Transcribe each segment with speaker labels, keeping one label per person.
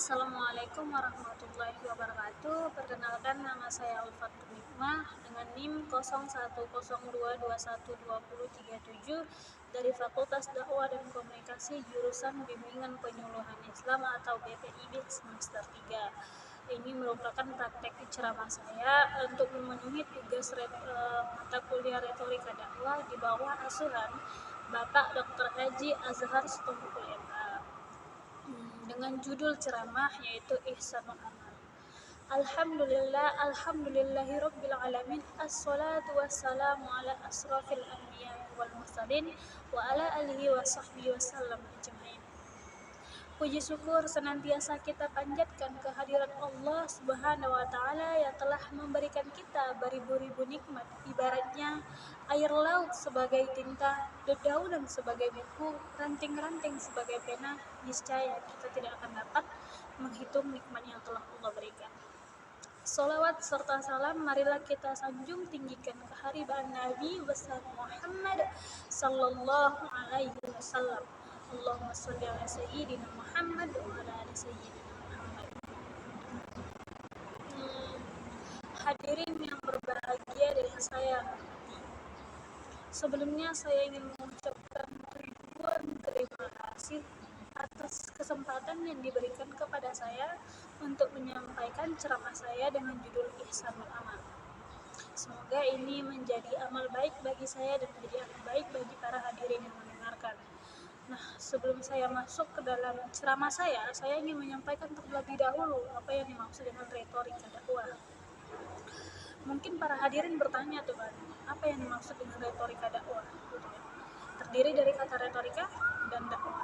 Speaker 1: Assalamualaikum warahmatullahi wabarakatuh. Perkenalkan, nama saya Alfatul Nikmah dengan NIM 0102212037 dari Fakultas Dakwah dan Komunikasi jurusan Bimbingan Penyuluhan Islam atau BPIB semester 3. Ini merupakan praktek ceramah saya untuk memenuhi tugas mata kuliah retorika dakwah di bawah asuhan Bapak Dr. Haji Azhar Sitompul MA. Dengan judul ceramah yaitu Ihsanul Amal. Alhamdulillahirabbil alamin. Assalatu wassalamu ala asrafil anbiya'i wal mursalin wa ala alihi wa sahbihi wasallam ajmain. Puji syukur senantiasa kita panjatkan kehadirat Allah Subhanahu wa taala yang telah memberikan kita beribu-ribu nikmat, ibaratnya air laut sebagai tinta, dedaunan sebagai buku, ranting-ranting sebagai pena. Niscaya kita tidak akan dapat menghitung nikmat yang telah Allah berikan. Salawat serta salam marilah kita sanjung tinggikan keharibaan Nabi besar Muhammad sallallahu alaihi wasallam. Allahumma sholli ala sayyidina Muhammad wa ala ali sayyidina Muhammad. Hadirin yang berbahagia dan saya hormati. Sebelumnya saya ingin mengucapkan ribuan terima kasih atas kesempatan yang diberikan kepada saya untuk menyampaikan ceramah saya dengan judul Ihsanul Amal. Semoga ini menjadi amal baik bagi saya dan menjadi amal baik bagi para hadirin yang mendengarkan. Nah, sebelum saya masuk ke dalam ceramah saya ingin menyampaikan terlebih dahulu apa yang dimaksud dengan retorika dakwah. Mungkin para hadirin bertanya tuh kan, apa yang dimaksud dengan retorika dakwah? Terdiri dari kata retorika dan dakwah.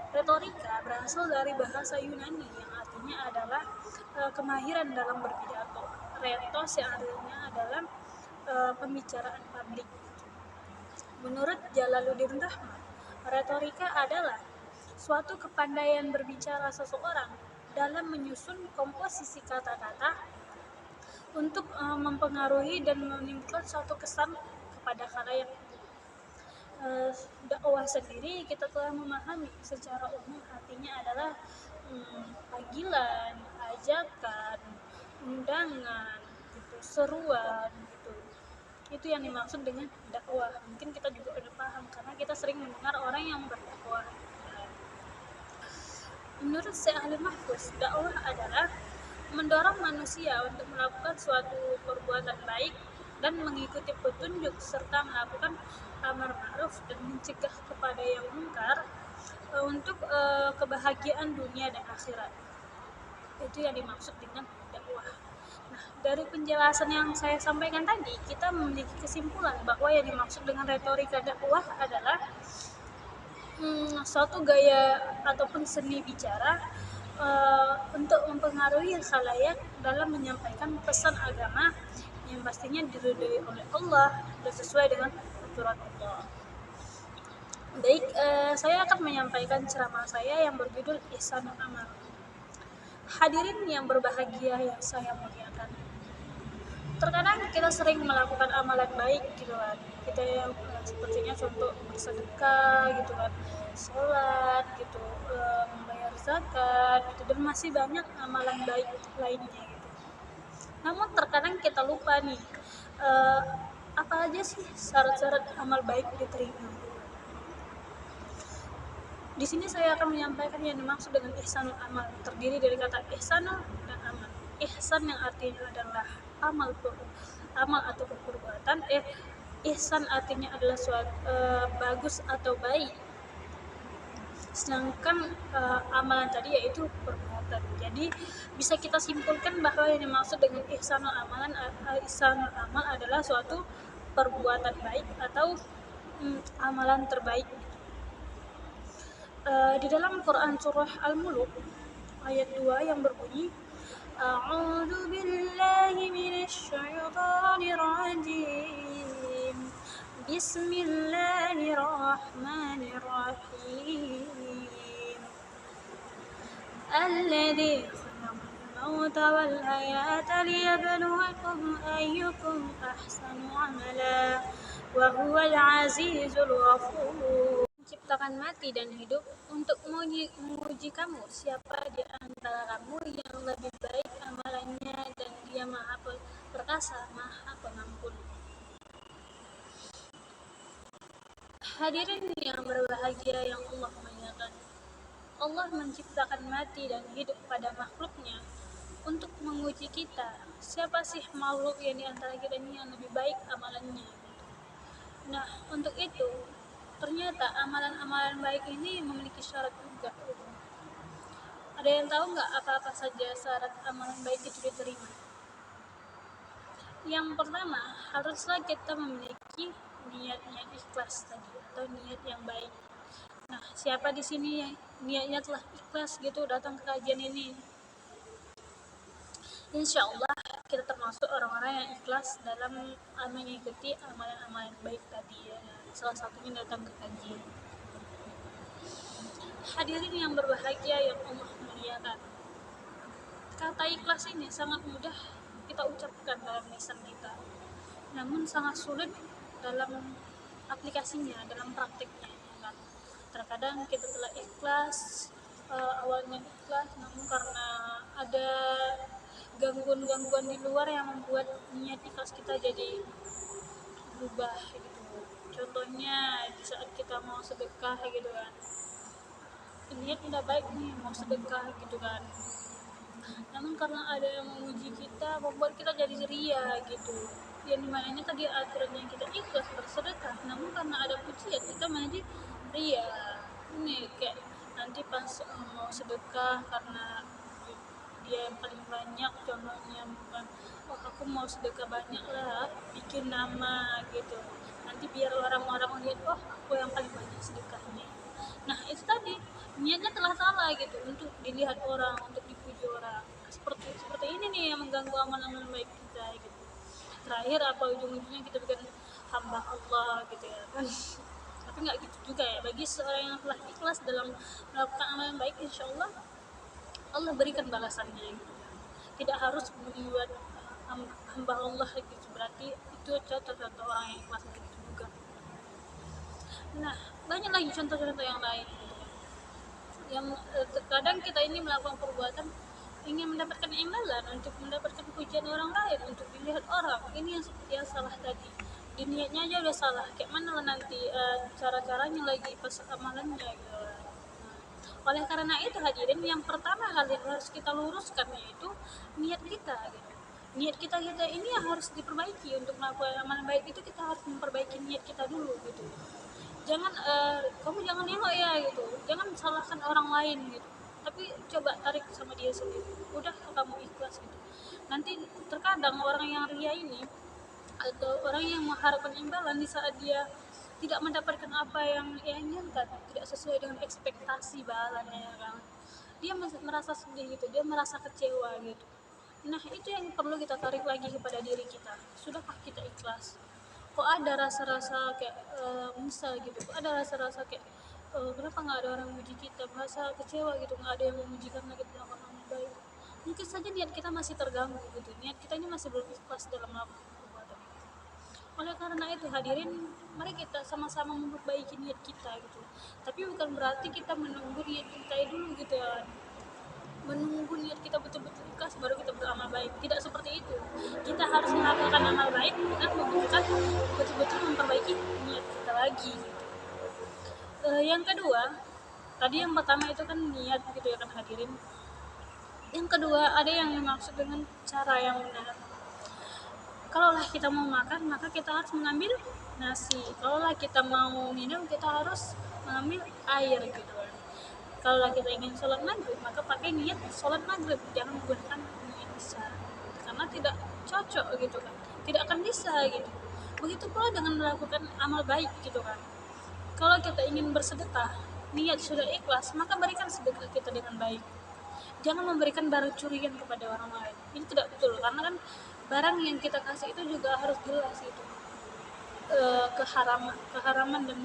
Speaker 1: Retorika berasal dari bahasa Yunani yang artinya adalah kemahiran dalam berpidato. Retos yang artinya adalah pembicaraan publik. Menurut Jalaluddin Rahmat, retorika adalah suatu kepandaian berbicara seseorang dalam menyusun komposisi kata-kata untuk mempengaruhi dan menimbulkan suatu kesan kepada khalayak. Dakwah sendiri kita telah memahami secara umum artinya adalah panggilan, ajakan, undangan, gitu, seruan, gitu. Itu yang dimaksud dengan dakwah. Mungkin kita juga udah paham karena kita sering mendengar orang yang berdakwah. Menurut Syekh Ahli Mahfuz, dakwah adalah mendorong manusia untuk melakukan suatu perbuatan baik dan mengikuti petunjuk serta melakukan amar ma'ruf dan mencegah kepada yang mungkar untuk kebahagiaan dunia dan akhirat. Itu yang dimaksud dengan dakwah. Nah, dari penjelasan yang saya sampaikan tadi, kita memiliki kesimpulan bahwa yang dimaksud dengan retorika dakwah adalah suatu gaya ataupun seni bicara untuk mempengaruhi khalayak dalam menyampaikan pesan agama yang pastinya diridhoi oleh Allah dan sesuai dengan aturan Allah. Baik, saya akan menyampaikan ceramah saya yang berjudul Ihsanul Amal. Hadirin yang berbahagia yang saya muliakan. Terkadang kita sering melakukan amalan baik gitu kan. Kita yang sepertinya contoh bersedekah gitu kan, sholat gitu, membayar zakat gitu, dan masih banyak amalan baik lainnya gitu. Namun terkadang kita lupa nih, apa aja sih syarat-syarat amal baik diterima. Di sini saya akan menyampaikan yang dimaksud dengan ihsanul amal, terdiri dari kata ihsanul dan amal. Ihsan yang artinya adalah amal atau perbuatan. Ihsan artinya adalah suatu bagus atau baik. Sedangkan amalan tadi yaitu perbuatan. Jadi bisa kita simpulkan bahwa yang dimaksud dengan ihsanul amal adalah suatu perbuatan baik atau amalan terbaik. Di dalam Quran surah Al-Mulk ayat 2 yang berbunyi A'udzu billahi minasy syaithanir rajim. Bismillahirrahmanirrahim. Alladzi khalaqal mauta wal hayata liyabluwakum ayyukum ahsanu amala wa huwal azizul ghafur. menciptakan mati dan hidup untuk menguji kamu siapa di antara kamu yang lebih baik amalannya, dan Dia Maha Perkasa, Maha Pengampun. Hadirin yang berbahagia yang Allah muliakan, Allah menciptakan mati dan hidup pada makhluknya untuk menguji kita, siapa sih makhluk yang di antara kita ini yang lebih baik amalannya. Nah, untuk itu ternyata amalan-amalan baik ini memiliki syarat juga. Ada yang tahu nggak apa-apa saja syarat amalan baik itu diterima? Yang pertama, haruslah kita memiliki niat yang ikhlas tadi, atau niat yang baik. Nah, siapa di sini yang niatnya telah ikhlas gitu datang ke kajian ini? Insya Allah kita termasuk orang-orang yang ikhlas dalam mengikuti amalan-amalan baik tadi ya. Salah satunya datang ke kajian. Hadirin yang berbahagia yang Allah muliakan, kata ikhlas ini sangat mudah kita ucapkan dalam lisan kita, namun sangat sulit dalam aplikasinya, dalam praktiknya kan? Terkadang kita telah ikhlas, awalnya ikhlas, namun karena ada gangguan-gangguan di luar yang membuat niat ikhlas kita jadi berubah gitu. Contohnya di saat kita mau sedekah gitu kan, niat udah baik nih mau sedekah gitu kan, namun karena ada yang menguji kita membuat kita jadi ria gitu, yang dimananya tadi aturannya kita ikhlas bersedekah, namun karena ada pujian kita menjadi ria. Ini kayak nanti pas mau sedekah karena dia yang paling banyak, contohnya bukan wah aku mau sedekah banyak lah bikin nama gitu, nanti biar orang-orang lihat wah aku yang paling banyak sedekahnya. Nah itu tadi niatnya telah salah gitu, untuk dilihat orang, untuk dipuji orang. Seperti ini nih yang mengganggu amalan baik kita gitu. Terakhir apa ujung-ujungnya kita bukan hamba Allah gitu ya kan. Tapi nggak gitu juga ya, bagi seorang yang telah ikhlas dalam melakukan amalan baik, insya Allah Allah berikan balasannya gitu. Tidak harus membuat hamba Allah gitu, berarti itu contoh-contoh orang yang ikhlas gitu juga. Nah banyak lagi contoh-contoh yang lain yang terkadang kita ini melakukan perbuatan ingin mendapatkan imbalan, untuk mendapatkan pujian orang lain, untuk dilihat orang. Ini yang salah tadi, di niatnya aja udah salah, kayak mana lah nanti cara-caranya lagi pas amalannya gitu. Nah, oleh karena itu hadirin, yang pertama kali harus kita luruskan yaitu niat kita gitu. Niat kita ini harus diperbaiki. Untuk melakukan amalan baik itu kita harus memperbaiki niat kita dulu gitu. Jangan kamu jangan nengok ya gitu, jangan salahkan orang lain gitu, tapi coba tarik sama dia sendiri, udah kamu ikhlas gitu. Nanti terkadang orang yang ria ini atau orang yang mengharapkan imbalan di saat dia tidak mendapatkan apa yang ia inginkan, tidak sesuai dengan ekspektasi balasannya ya kan, dia merasa sedih gitu, dia merasa kecewa gitu. Nah itu yang perlu kita tarik lagi kepada diri kita, sudahkah kita ikhlas? Kok ada rasa-rasa kayak menyesal gitu, kok ada rasa-rasa kayak kenapa nggak ada orang memuji kita, merasa kecewa gitu, nggak ada yang memuji karena kita melakukan amal baik. Mungkin saja niat kita masih terganggu gitu, niat kita ini masih belum ikhlas dalam melakukan perbuatan. Oleh karena itu hadirin, mari kita sama-sama memperbaiki niat kita gitu. Tapi bukan berarti kita menunggu niat kita dulu gitu ya, menunggu niat kita betul-betul ikhlas baru kita beramal baik. Tidak seperti itu. Kita harus melakukan amal baik dengan membutuhkan betul-betul memperbaiki niat kita lagi. Yang kedua, tadi yang pertama itu kan niat gitu ya kan hadirin. Yang kedua, ada yang dimaksud dengan cara yang benar. Kalaulah kita mau makan, maka kita harus mengambil nasi. Kalaulah kita mau minum, kita harus mengambil air gitu kan. Kalau kita ingin sholat maghrib, maka pakai niat sholat maghrib, jangan menggunakan niat isya, karena tidak cocok gitu kan, tidak akan bisa gitu. Begitu pula dengan melakukan amal baik gitu kan. Kalau kita ingin bersedekah, niat sudah ikhlas, maka berikan sedekah kita dengan baik. Jangan memberikan barang curian kepada orang lain, ini tidak betul, karena kan barang yang kita kasih itu juga harus jelas gitu, keharaman dan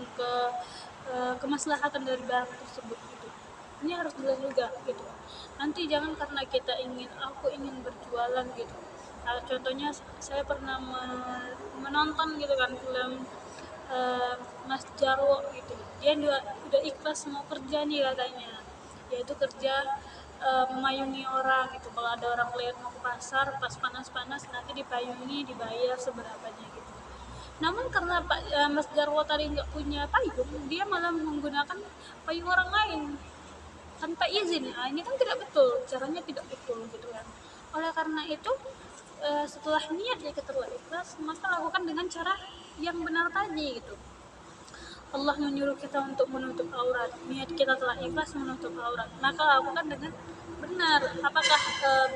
Speaker 1: kemaslahatan dari barang tersebut gitu. Ini harus jelas juga gitu. Nanti jangan karena kita aku ingin berjualan gitu. Nah, contohnya saya pernah menonton gitu kan film Mas Jarwo gitu. Dia udah udah ikhlas mau kerja nih katanya, yaitu kerja memayungi orang gitu. Kalau ada orang lewat mau ke pasar pas panas-panas nanti dipayungi dibayar seberapanya gitu. Namun karena Mas Jarwo tadi nggak punya payung, dia malah menggunakan payung orang lain tanpa izin. Nah, ini kan tidak betul, caranya tidak betul gitu kan. Oleh karena itu setelah niatnya kita telah ikhlas, maka lakukan dengan cara yang benar tadi gitu. Allah menyuruh kita untuk menutup aurat, niat kita telah ikhlas menutup aurat, maka lakukan dengan benar. Apakah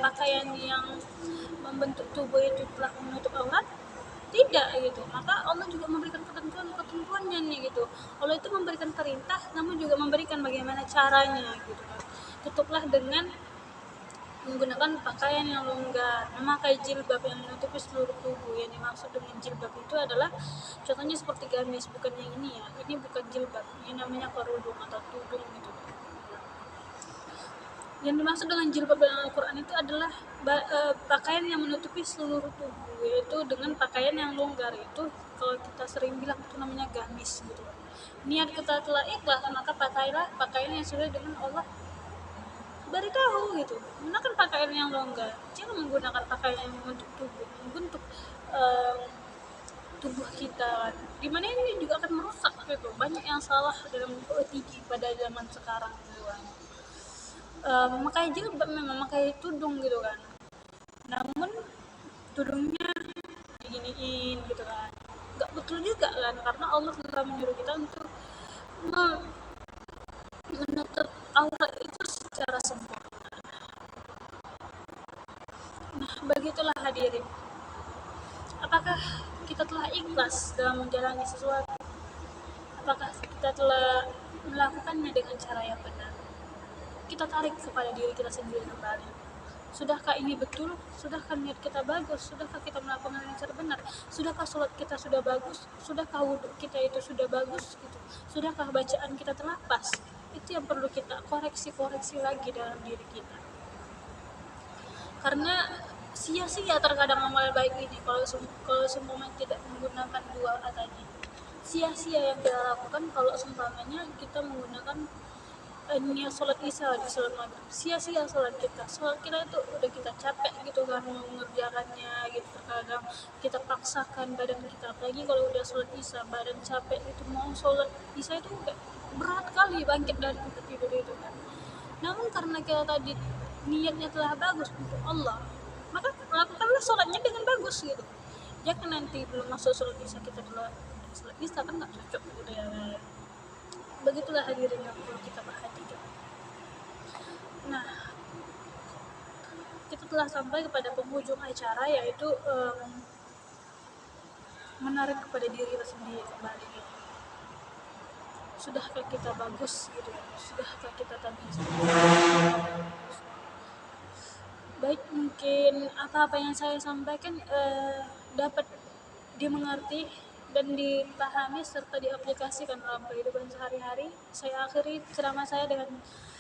Speaker 1: pakaian yang membentuk tubuh itu telah menutup aurat? Tidak gitu. Maka Allah juga memberikan ketentuan-ketentuannya nih gitu. Allah itu memberikan perintah namun juga memberikan bagaimana caranya gitu kan. Tutuplah dengan menggunakan pakaian yang longgar, memakai jilbab yang menutupi seluruh tubuh. Yang dimaksud dengan jilbab itu adalah contohnya seperti gamis, bukan yang ini ya. Ini bukan jilbab, ini namanya kerudung atau tudung gitu. Yang dimaksud dengan jilbab dalam Al-Quran itu adalah pakaian yang menutupi seluruh tubuh, yaitu dengan pakaian yang longgar. Itu kalau kita sering bilang itu namanya gamis gitu. Niat kita telah ikhlas, maka pakailah pakaian yang sesuai dengan Allah beritahu gitu. Gunakan pakaian yang longgar, jangan menggunakan pakaian yang membentuk tubuh, membentuk tubuh kita. Dimana ini juga akan merusak gitu. Banyak yang salah dalam OTG pada zaman sekarang gitu kan. Memakai jilbab memang memakai tudung gitu kan, namun tudungnya diginiin gitu kan, nggak betul juga kan, karena Allah telah menyuruh kita untuk menutup aurat itu secara sempurna. Nah, begitulah hadirin, apakah kita telah ikhlas dalam menjalani sesuatu? Apakah kita telah melakukannya dengan cara yang benar? Kita tarik kepada diri kita sendiri kembali. Sudahkah ini betul? Sudahkah niat kita bagus? Sudahkah kita melakukan dengan cara benar? Sudahkah sholat kita sudah bagus? Sudahkah wudhu kita itu sudah bagus? Gitu. Sudahkah bacaan kita telah pas? Itu yang perlu kita koreksi lagi dalam diri kita. Karena sia-sia terkadang amal baik ini kalau seumpamanya tidak menggunakan dua tadi. Sia-sia yang kita lakukan kalau seumpamanya kita menggunakan niat sholat isya di sholat maghrib, sia-sia sholat kita itu udah kita capek gitu kan mengerjakannya gitu. Terkadang kita paksakan badan kita, apalagi kalau udah sholat isya badan capek itu, mau sholat isya itu berat kali bangkit dari tempat tidur itu kan. Namun karena kita tadi niatnya telah bagus untuk Allah, maka lakukanlah sholatnya dengan bagus gitu. Jangan nanti belum masuk sholat isya kita telah sholat isya, kan nggak cocok gitu ya. Begitulah hadirin yang perlu kita perhatikan. Nah, kita telah sampai kepada penghujung acara, yaitu menarik kepada diri kita sendiri kembali. Sudahkah kita bagus gitu? Sudahkah kita tadi baik? Mungkin apa-apa yang saya sampaikan dapat dimengerti dan dipahami serta diaplikasikan dalam kehidupan sehari-hari. Saya akhiri ceramah saya dengan